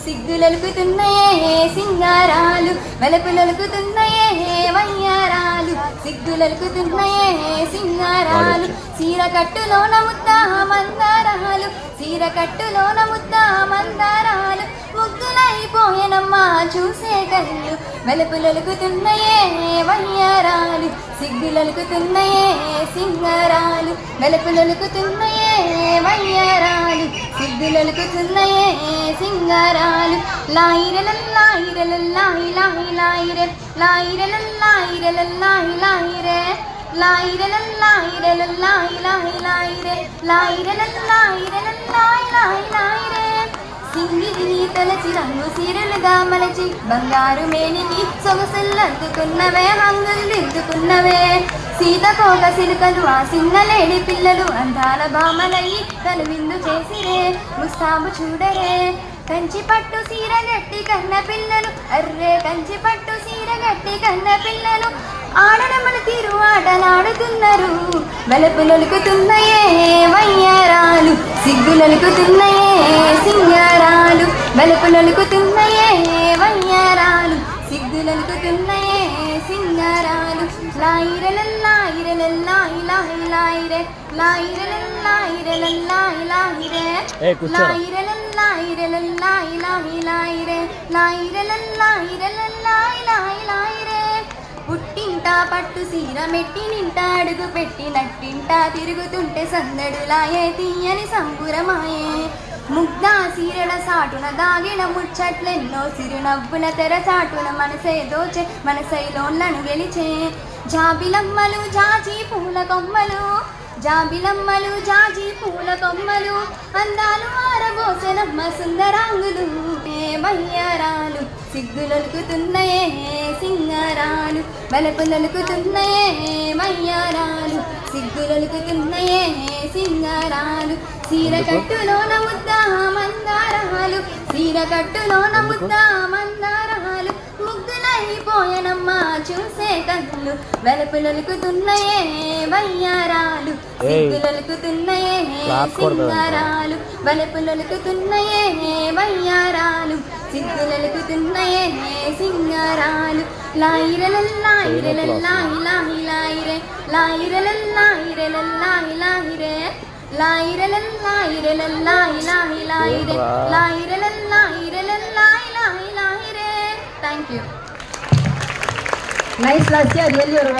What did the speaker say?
సిగ్గులొలుకుతున్నాయే సింగారాలు వెలపులొలుకుతున్నాయే వయ్యారాలు సిగ్గులొలుకుతున్నాయే సింగారాలు చీరకట్టులోన ముద్ద మందారాలు చీరకట్టులోన ముద్ద మందారాలు ముగ్గులైపోయనమ్మా చూసే కళ్ళు వెలపులొలుకుతున్నాయే వయ్యారాలు సిగ్గులొలుకుతున్నాయే సింగారాలు వెలపులొలుకుతున్నాయే వయ్యారాలు సిగ్గులొలుకుతున్నాయే సింగారాలు లాయిరలల్లాయిరలల్లాయి లాయి లాయిరే లాయిరలల్లాయిరలల్లాయి లాయిరే లాయిరలల్లాయిరలల్లాయి లాయి లాయిరే లాయిరలల్లాయిరలల్లాయి లాయి లాయిరే సింగిరిని తలచి రంగు సీరలుగా మలచి బంగారు మేనికి సొగసులందుకున్నవే హంగులిందుకున్నవే సీతకోక సిలుకలు ఆ సిన్నలేడి పిల్లలు అందాల భామలయ్యి తను విందు చేసిరే ముస్తాబు చూడరే కంచి పట్టు సీర గట్టి కన్న పిల్లలు అర్రే కంచి పట్టు సీర గట్టి కన్న పిల్లలు ఆడనమ్మల తీరు ఆటలాడుతున్నారు వెలపులొలుకుతున్నాయే వయ్యారాలు సిగ్గులొలుకుతున్నాయే సింగారాలు వెలపులొలుకుతున్నాయే వయ్యారాలు సిగ్గులొలుకుతున్నాయే సింగారాలు లాయిరలల్లాయిరలల్లాయి లాయి లాయిరే లాయిరలల్లాయిరలల్లాయి లాయిరే లాయిరలల్లాయిరలల్లాయి లాయి లాయిరే లాయిరలల్లాయిరలల్లాయి లాయి లాయిరే పుట్టింట పట్టు సీర మెట్టి నింట అడుగు పెట్టి నట్టింట తిరుగుతుంటే సందడులాయే తీయని సంపురమాయే ముగ్ధా సీరల సాటున దాగిన ముచ్చట్లెన్నో సిరునవ్వుల తెర చాటున మనసే దోచే మనసైలోన్లను గెలిచే జాబిలమ్మలు జాజి పూల కొమ్మలు జాబిలమ్మలు జాజి పూల కొమ్మలు అందాలు ఆరబోసెనమ్మ సుందరాంగులు వయ్యారాలు సిగ్గులొలుకుతున్నాయే సింగారాలు వెలపులొలుకుతున్నాయే వయ్యారాలు సిగ్గులొలుకుతున్నాయే సింగారాలు చీరకట్టులోన ముద్ద మందారాలు చీరకట్టులోన ముద్ద మందారాలు ముగ్గులైపోయనమ్మా చూసే కళ్ళు వెలపులొలుకుతున్నాయే వయ్యారాలు సిగ్గులొలుకుతున్నాయే సింగారాలు వెలపులొలుకుతున్నాయే వయ్యారాలు సిగ్గులొలుకుతున్నాయే సింగారాలు లాయిరలల్లాయిరలల్లాయి లాయి లాయిరే లాయిరలల్లాయిరలల్లాయి లాయిరే లాయిరలల్లాయిరలల్లాయి లాయి లాయిరే లాయిరలల్లాయిరలల్లాయి లాయి లాయిరే. Thank you. Nice, Lasya, really your voice.